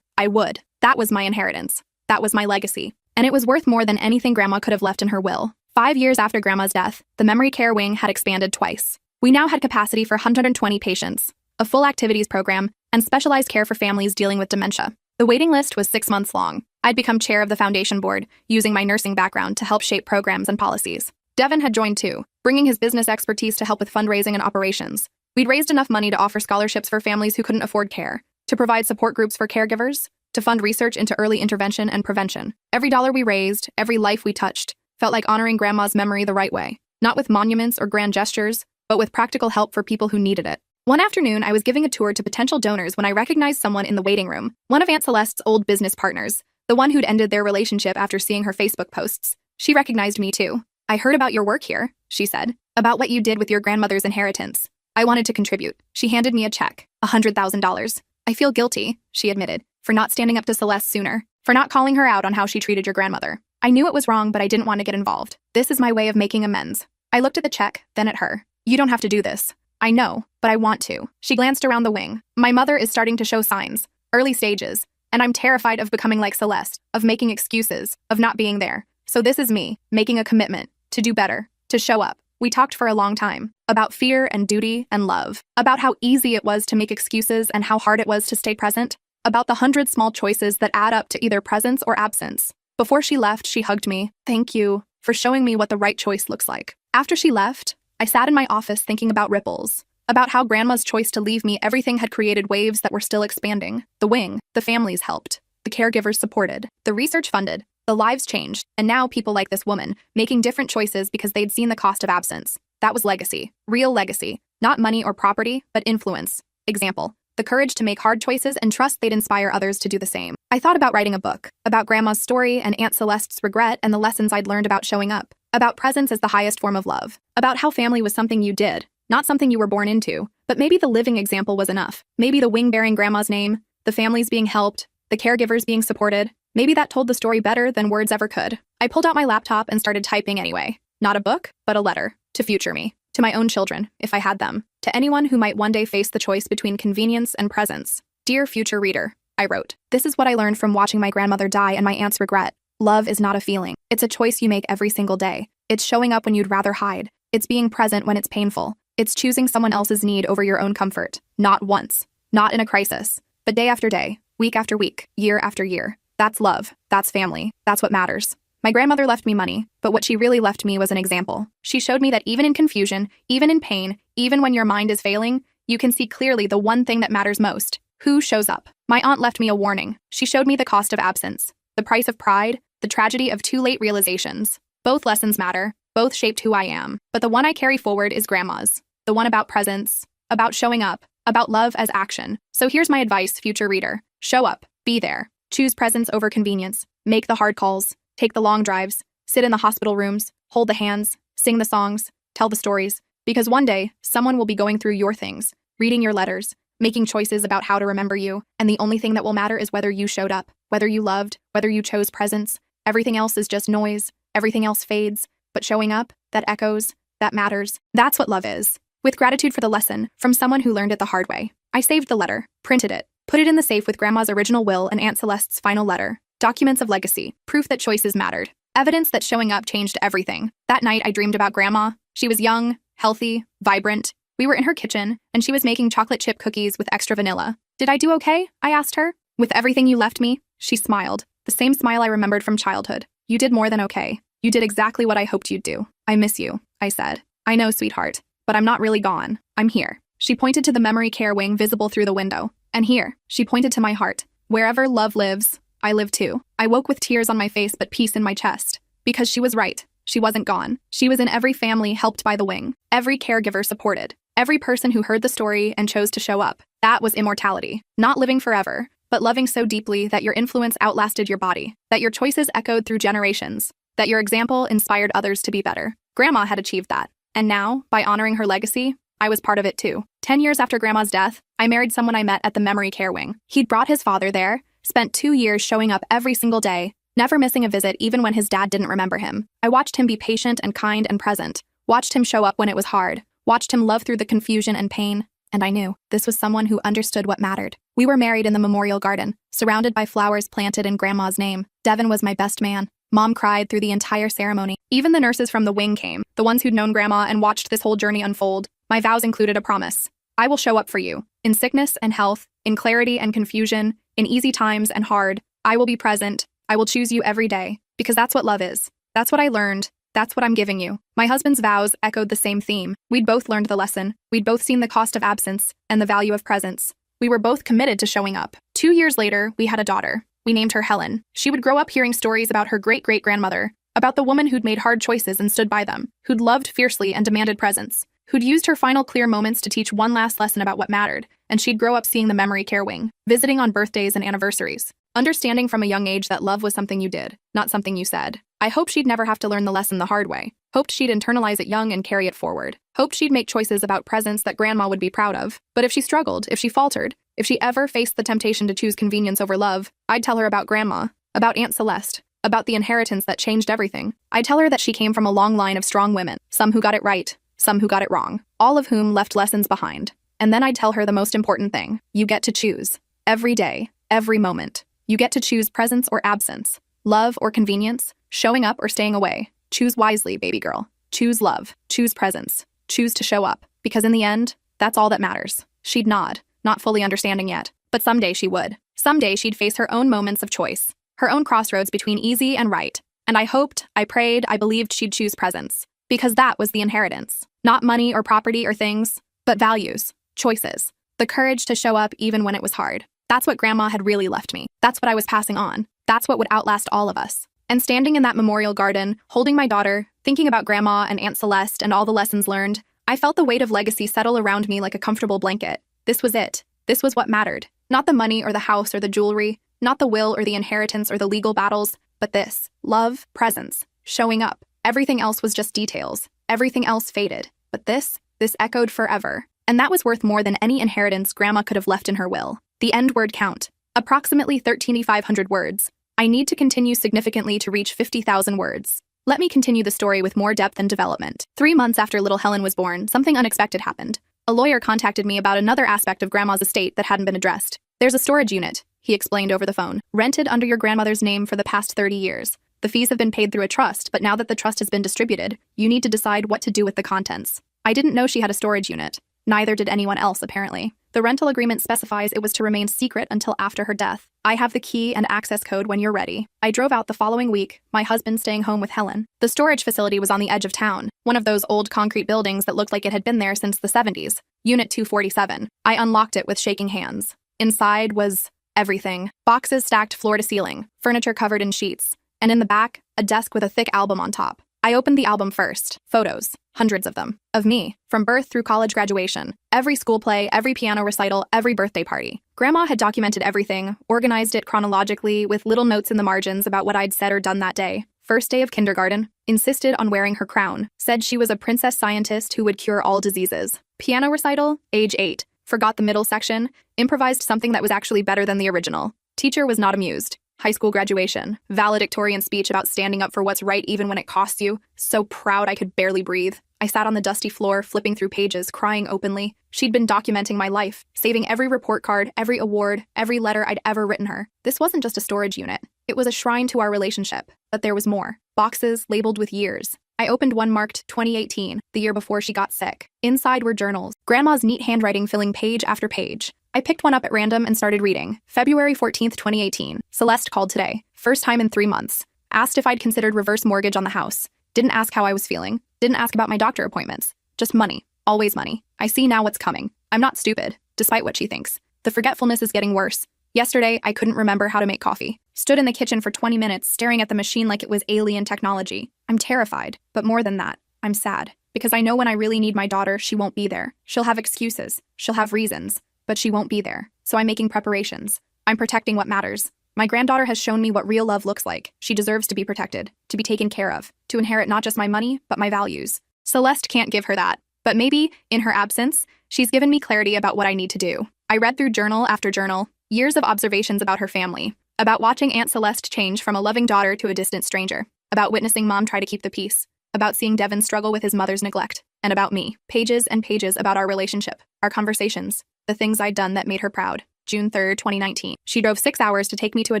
A: would. That was my inheritance. That was my legacy. And it was worth more than anything Grandma could have left in her will. 5 years after Grandma's death, the memory care wing had expanded twice. We now had capacity for 120 patients, a full activities program, and specialized care for families dealing with dementia. The waiting list was 6 months long. I'd become chair of the foundation board, using my nursing background to help shape programs and policies. Devin had joined too, bringing his business expertise to help with fundraising and operations. We'd raised enough money to offer scholarships for families who couldn't afford care, to provide support groups for caregivers, to fund research into early intervention and prevention. Every dollar we raised, every life we touched, felt like honoring Grandma's memory the right way, not with monuments or grand gestures, but with practical help for people who needed it. One afternoon, I was giving a tour to potential donors when I recognized someone in the waiting room, one of Aunt Celeste's old business partners, the one who'd ended their relationship after seeing her Facebook posts. She recognized me too. "I heard about your work here," she said, "about what you did with your grandmother's inheritance. I wanted to contribute." She handed me a check, $100,000. "I feel guilty," she admitted, "for not standing up to Celeste sooner, for not calling her out on how she treated your grandmother. I knew it was wrong, but I didn't want to get involved. This is my way of making amends." I looked at the check, then at her. "You don't have to do this." "I know, but I want to." She glanced around the wing. "My mother is starting to show signs, early stages, and I'm terrified of becoming like Celeste, of making excuses, of not being there. So this is me, making a commitment, to do better, to show up." We talked for a long time, about fear and duty and love, about how easy it was to make excuses and how hard it was to stay present, about the 100 small choices that add up to either presence or absence. Before she left, she hugged me. "Thank you for showing me what the right choice looks like." After she left, I sat in my office thinking about ripples, about how Grandma's choice to leave me everything had created waves that were still expanding. The wing, the families helped, the caregivers supported, the research funded, the lives changed, and now people like this woman, making different choices because they'd seen the cost of absence. That was legacy, real legacy, not money or property, but influence. Example, the courage to make hard choices and trust they'd inspire others to do the same. I thought about writing a book, about Grandma's story and Aunt Celeste's regret and the lessons I'd learned about showing up, about presence as the highest form of love, about how family was something you did, not something you were born into. But maybe the living example was enough. Maybe the wing bearing Grandma's name, the families being helped, the caregivers being supported, maybe that told the story better than words ever could. I pulled out my laptop and started typing anyway. Not a book, but a letter. To future me. To my own children, if I had them. To anyone who might one day face the choice between convenience and presence. "Dear future reader," I wrote, "this is what I learned from watching my grandmother die and my aunt's regret. Love is not a feeling. It's a choice you make every single day. It's showing up when you'd rather hide. It's being present when it's painful. It's choosing someone else's need over your own comfort. Not once. Not in a crisis. But day after day, week after week, year after year. That's love. That's family. That's what matters." My grandmother left me money, but what she really left me was an example. She showed me that even in confusion, even in pain, even when your mind is failing, you can see clearly the one thing that matters most. Who shows up? My aunt left me a warning. She showed me the cost of absence, the price of pride, the tragedy of too late realizations. Both lessons matter. Both shaped who I am. But the one I carry forward is Grandma's. The one about presence, about showing up, about love as action. So here's my advice, future reader. Show up. Be there. Choose presence over convenience. Make the hard calls. Take the long drives. Sit in the hospital rooms. Hold the hands. Sing the songs. Tell the stories. Because one day, someone will be going through your things, reading your letters, making choices about how to remember you, and the only thing that will matter is whether you showed up, whether you loved, whether you chose presence. Everything else is just noise. Everything else fades. But showing up, that echoes, that matters. That's what love is. With gratitude for the lesson, from someone who learned it the hard way. I saved the letter, printed it, put it in the safe with Grandma's original will and Aunt Celeste's final letter. Documents of legacy, proof that choices mattered, evidence that showing up changed everything. That night, I dreamed about Grandma. She was young, healthy, vibrant. We were in her kitchen, and she was making chocolate chip cookies with extra vanilla. "Did I do okay?" I asked her. "With everything you left me?" She smiled, the same smile I remembered from childhood. "You did more than okay. You did exactly what I hoped you'd do." "I miss you," I said. "I know, sweetheart, but I'm not really gone. I'm here." She pointed to the memory care wing visible through the window. "And here," she pointed to my heart. "Wherever love lives, I live too." I woke with tears on my face but peace in my chest. Because she was right. She wasn't gone. She was in every family helped by the wing. Every caregiver supported. Every person who heard the story and chose to show up. That was immortality. Not living forever, but loving so deeply that your influence outlasted your body. That your choices echoed through generations. That your example inspired others to be better. Grandma had achieved that. And now, by honoring her legacy, I was part of it too. 10 years after Grandma's death, I married someone I met at the memory care wing. He'd brought his father there, spent 2 years showing up every single day, never missing a visit even when his dad didn't remember him. I watched him be patient and kind and present. Watched him show up when it was hard. Watched him love through the confusion and pain. And I knew this was someone who understood what mattered. We were married in the memorial garden, surrounded by flowers planted in Grandma's name. Devin was my best man. Mom cried through the entire ceremony. Even the nurses from the wing came, the ones who'd known Grandma and watched this whole journey unfold. My vows included a promise. I will show up for you. In sickness and health, in clarity and confusion, in easy times and hard. I will be present. I will choose you every day. Because that's what love is. That's what I learned. That's what I'm giving you. My husband's vows echoed the same theme. We'd both learned the lesson. We'd both seen the cost of absence and the value of presence. We were both committed to showing up. 2 years later, we had a daughter. We named her Helen. She would grow up hearing stories about her great-great-grandmother, about the woman who'd made hard choices and stood by them, who'd loved fiercely and demanded presence, who'd used her final clear moments to teach one last lesson about what mattered, and she'd grow up seeing the memory care wing, visiting on birthdays and anniversaries, understanding from a young age that love was something you did, not something you said. I hoped she'd never have to learn the lesson the hard way. Hoped she'd internalize it young and carry it forward. Hoped she'd make choices about presence that Grandma would be proud of. But if she struggled, if she faltered, if she ever faced the temptation to choose convenience over love, I'd tell her about Grandma, about Aunt Celeste, about the inheritance that changed everything. I'd tell her that she came from a long line of strong women, some who got it right, some who got it wrong, all of whom left lessons behind. And then I'd tell her the most important thing. You get to choose. Every day, every moment. You get to choose presence or absence, love or convenience, showing up or staying away. Choose wisely, baby girl. Choose love. Choose presence. Choose to show up. Because in the end, that's all that matters. She'd nod, not fully understanding yet. But someday she would. Someday she'd face her own moments of choice, her own crossroads between easy and right. And I hoped, I prayed, I believed she'd choose presence. Because that was the inheritance. Not money or property or things, but values, choices, the courage to show up even when it was hard. That's what Grandma had really left me. That's what I was passing on. That's what would outlast all of us. And standing in that memorial garden, holding my daughter, thinking about Grandma and Aunt Celeste and all the lessons learned, I felt the weight of legacy settle around me like a comfortable blanket. This was it. This was what mattered. Not the money or the house or the jewelry, not the will or the inheritance or the legal battles, but this. Love, presence, showing up. Everything else was just details. Everything else faded. But this echoed forever. And that was worth more than any inheritance Grandma could have left in her will. The end word count. Approximately 13,500 words. I need to continue significantly to reach 50,000 words. Let me continue the story with more depth and development. 3 months after little Helen was born, something unexpected happened. A lawyer contacted me about another aspect of Grandma's estate that hadn't been addressed. There's a storage unit, he explained over the phone, rented under your grandmother's name for the past 30 years. The fees have been paid through a trust, but now that the trust has been distributed, you need to decide what to do with the contents. I didn't know she had a storage unit. Neither did anyone else, apparently. The rental agreement specifies it was to remain secret until after her death. I have the key and access code when you're ready. I drove out the following week, my husband staying home with Helen. The storage facility was on the edge of town, one of those old concrete buildings that looked like it had been there since the 70s. Unit 247. I unlocked it with shaking hands. Inside was everything. Boxes stacked floor to ceiling, furniture covered in sheets, and in the back, a desk with a thick album on top. I opened the album first. Photos. Hundreds of them. Of me. From birth through college graduation. Every school play, every piano recital, every birthday party. Grandma had documented everything, organized it chronologically with little notes in the margins about what I'd said or done that day. First day of kindergarten. Insisted on wearing her crown. Said she was a princess scientist who would cure all diseases. Piano recital. Age 8. Forgot the middle section. Improvised something that was actually better than the original. Teacher was not amused. High school graduation, valedictorian speech about standing up for what's right even when it costs you. So proud I could barely breathe. I sat on the dusty floor, flipping through pages, crying openly. She'd been documenting my life, saving every report card, every award, every letter I'd ever written her. This wasn't just a storage unit. It was a shrine to our relationship. But there was more. Boxes labeled with years. I opened one marked 2018, the year before she got sick. Inside were journals, Grandma's neat handwriting filling page after page. I picked one up at random and started reading. February 14th, 2018. Celeste called today. First time in 3 months. Asked if I'd considered reverse mortgage on the house. Didn't ask how I was feeling. Didn't ask about my doctor appointments. Just money. Always money. I see now what's coming. I'm not stupid, despite what she thinks. The forgetfulness is getting worse. Yesterday, I couldn't remember how to make coffee. Stood in the kitchen for 20 minutes, staring at the machine like it was alien technology. I'm terrified, but more than that, I'm sad. Because I know when I really need my daughter, she won't be there. She'll have excuses. She'll have reasons. But she won't be there. So I'm making preparations. I'm protecting what matters. My granddaughter has shown me what real love looks like. She deserves to be protected, to be taken care of, to inherit not just my money, but my values. Celeste can't give her that. But maybe, in her absence, she's given me clarity about what I need to do. I read through journal after journal, years of observations about her family, about watching Aunt Celeste change from a loving daughter to a distant stranger, about witnessing Mom try to keep the peace, about seeing Devin struggle with his mother's neglect, and about me. Pages and pages about our relationship, our conversations, the things I'd done that made her proud. June 3rd, 2019. She drove 6 hours to take me to a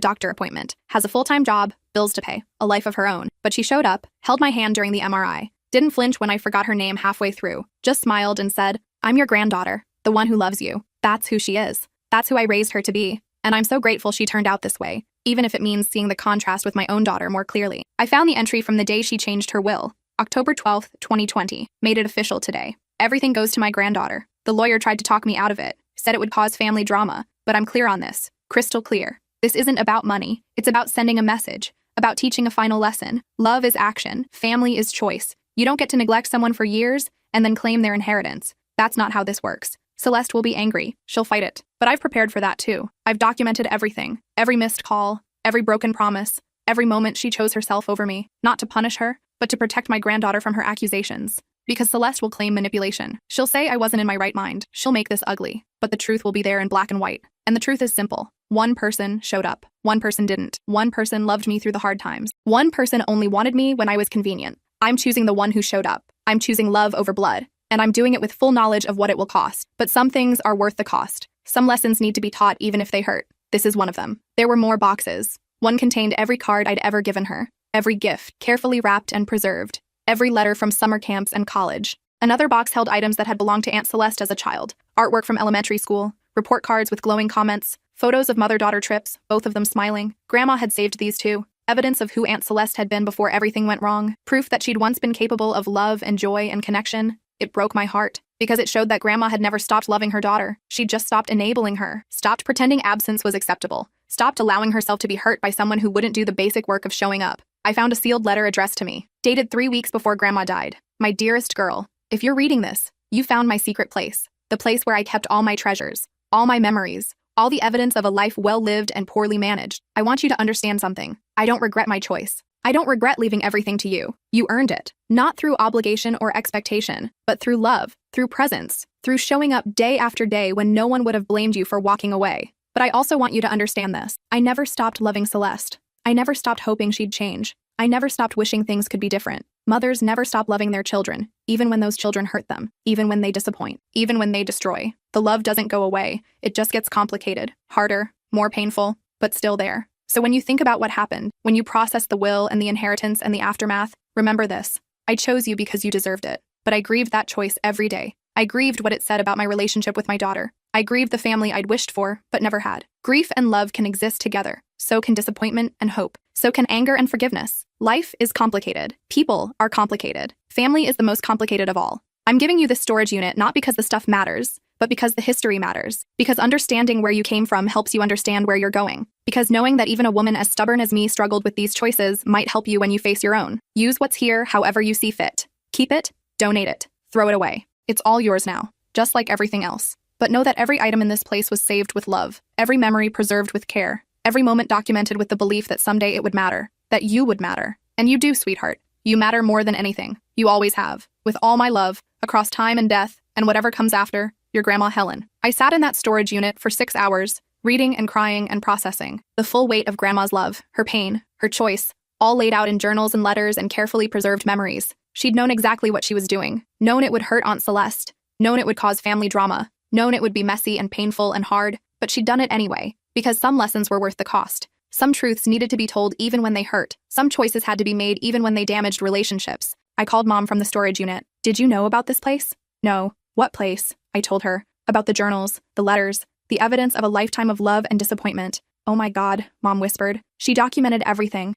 A: doctor appointment, has a full-time job, bills to pay, a life of her own. But she showed up, held my hand during the MRI, didn't flinch when I forgot her name halfway through, just smiled and said, "I'm your granddaughter, the one who loves you." That's who she is. That's who I raised her to be. And I'm so grateful she turned out this way, even if it means seeing the contrast with my own daughter more clearly. I found the entry from the day she changed her will. October 12th, 2020. Made it official today. Everything goes to my granddaughter. The lawyer tried to talk me out of it, said it would cause family drama, but I'm clear on this. Crystal clear. This isn't about money. It's about sending a message, about teaching a final lesson. Love is action. Family is choice. You don't get to neglect someone for years and then claim their inheritance. That's not how this works. Celeste will be angry. She'll fight it. But I've prepared for that too. I've documented everything. Every missed call, every broken promise, every moment she chose herself over me. Not to punish her, but to protect my granddaughter from her accusations. Because Celeste will claim manipulation. She'll say I wasn't in my right mind. She'll make this ugly. But the truth will be there in black and white. And the truth is simple. One person showed up. One person didn't. One person loved me through the hard times. One person only wanted me when I was convenient. I'm choosing the one who showed up. I'm choosing love over blood. And I'm doing it with full knowledge of what it will cost. But some things are worth the cost. Some lessons need to be taught even if they hurt. This is one of them. There were more boxes. One contained every card I'd ever given her. Every gift, carefully wrapped and preserved. Every letter from summer camps and college. Another box held items that had belonged to Aunt Celeste as a child. Artwork from elementary school. Report cards with glowing comments. Photos of mother-daughter trips, both of them smiling. Grandma had saved these too. Evidence of who Aunt Celeste had been before everything went wrong. Proof that she'd once been capable of love and joy and connection. It broke my heart, because it showed that Grandma had never stopped loving her daughter. She'd just stopped enabling her, stopped pretending absence was acceptable, stopped allowing herself to be hurt by someone who wouldn't do the basic work of showing up. I found a sealed letter addressed to me, dated 3 weeks before Grandma died. My dearest girl, if you're reading this, you found my secret place, the place where I kept all my treasures, all my memories, all the evidence of a life well lived and poorly managed. I want you to understand something. I don't regret my choice. I don't regret leaving everything to you. You earned it. Not through obligation or expectation, but through love, through presence, through showing up day after day when no one would have blamed you for walking away. But I also want you to understand this. I never stopped loving Celeste. I never stopped hoping she'd change. I never stopped wishing things could be different. Mothers never stop loving their children, even when those children hurt them, even when they disappoint, even when they destroy. The love doesn't go away. It just gets complicated, harder, more painful, but still there. So when you think about what happened, when you process the will and the inheritance and the aftermath, remember this. I chose you because you deserved it, but I grieved that choice every day. I grieved what it said about my relationship with my daughter. I grieved the family I'd wished for, but never had. Grief and love can exist together. So can disappointment and hope. So can anger and forgiveness. Life is complicated. People are complicated. Family is the most complicated of all. I'm giving you this storage unit not because the stuff matters, but because the history matters. Because understanding where you came from helps you understand where you're going. Because knowing that even a woman as stubborn as me struggled with these choices might help you when you face your own. Use what's here however you see fit. Keep it, donate it, throw it away. It's all yours now, just like everything else. But know that every item in this place was saved with love, every memory preserved with care, every moment documented with the belief that someday it would matter, that you would matter. And you do, sweetheart. You matter more than anything. You always have. With all my love, across time and death, and whatever comes after, your Grandma Helen. I sat in that storage unit for 6 hours, reading and crying and processing. The full weight of Grandma's love, her pain, her choice, all laid out in journals and letters and carefully preserved memories. She'd known exactly what she was doing, known it would hurt Aunt Celeste, known it would cause family drama, known it would be messy and painful and hard, but she'd done it anyway, because some lessons were worth the cost. Some truths needed to be told even when they hurt. Some choices had to be made even when they damaged relationships. I called Mom from the storage unit. Did you know about this place? No. What place? I told her. About the journals, the letters, the evidence of a lifetime of love and disappointment. Oh my God, Mom whispered. She documented everything,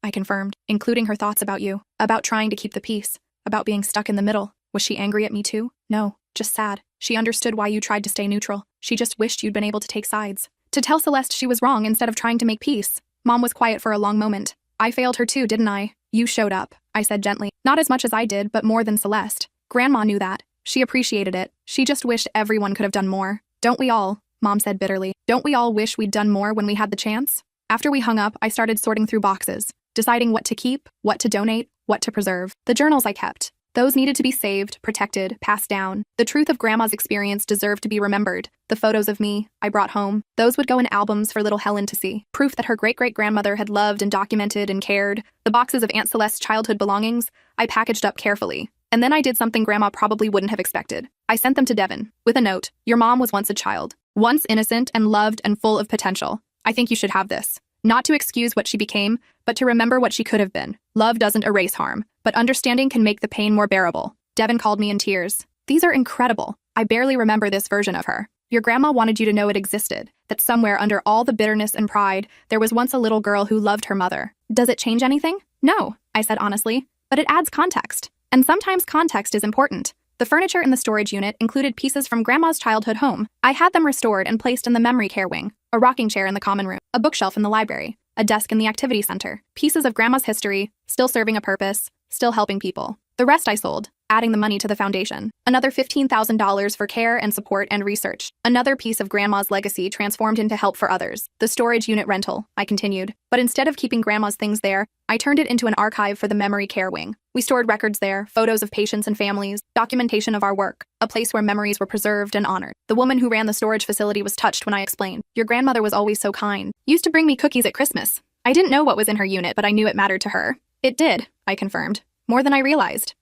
A: I confirmed, including her thoughts about you, about trying to keep the peace, about being stuck in the middle. Was she angry at me too? No, just sad. She understood why you tried to stay neutral. She just wished you'd been able to take sides. To tell Celeste she was wrong instead of trying to make peace. Mom was quiet for a long moment. I failed her too, didn't I? You showed up, I said gently. Not as much as I did, but more than Celeste. Grandma knew that. She appreciated it. She just wished everyone could have done more. Don't we all? Mom said bitterly. Don't we all wish we'd done more when we had the chance? After we hung up, I started sorting through boxes, deciding what to keep, what to donate, what to preserve. The journals I kept. Those needed to be saved, protected, passed down. The truth of Grandma's experience deserved to be remembered. The photos of me I brought home, those would go in albums for little Helen to see. Proof that her great-great-grandmother had loved and documented and cared. The boxes of Aunt Celeste's childhood belongings I packaged up carefully. And then I did something Grandma probably wouldn't have expected. I sent them to Devin, with a note. Your mom was once a child. Once innocent and loved and full of potential. I think you should have this. Not to excuse what she became, but to remember what she could have been. Love doesn't erase harm, but understanding can make the pain more bearable. Devin called me in tears. These are incredible. I barely remember this version of her. Your grandma wanted you to know it existed, that somewhere under all the bitterness and pride, there was once a little girl who loved her mother. Does it change anything? No, I said honestly. but it adds context. And sometimes context is important. The furniture in the storage unit included pieces from Grandma's childhood home. I had them restored and placed in the memory care wing, a rocking chair in the common room, a bookshelf in the library, a desk in the activity center. Pieces of Grandma's history, still serving a purpose, still helping people. The rest I sold, adding the money to the foundation. Another $15,000 for care and support and research. Another piece of Grandma's legacy transformed into help for others. The storage unit rental, I continued. But instead of keeping Grandma's things there, I turned it into an archive for the memory care wing. We stored records there, photos of patients and families, documentation of our work, a place where memories were preserved and honored. The woman who ran the storage facility was touched when I explained. Your grandmother was always so kind. Used to bring me cookies at Christmas. I didn't know what was in her unit, but I knew it mattered to her. It did, I confirmed. More than I realized.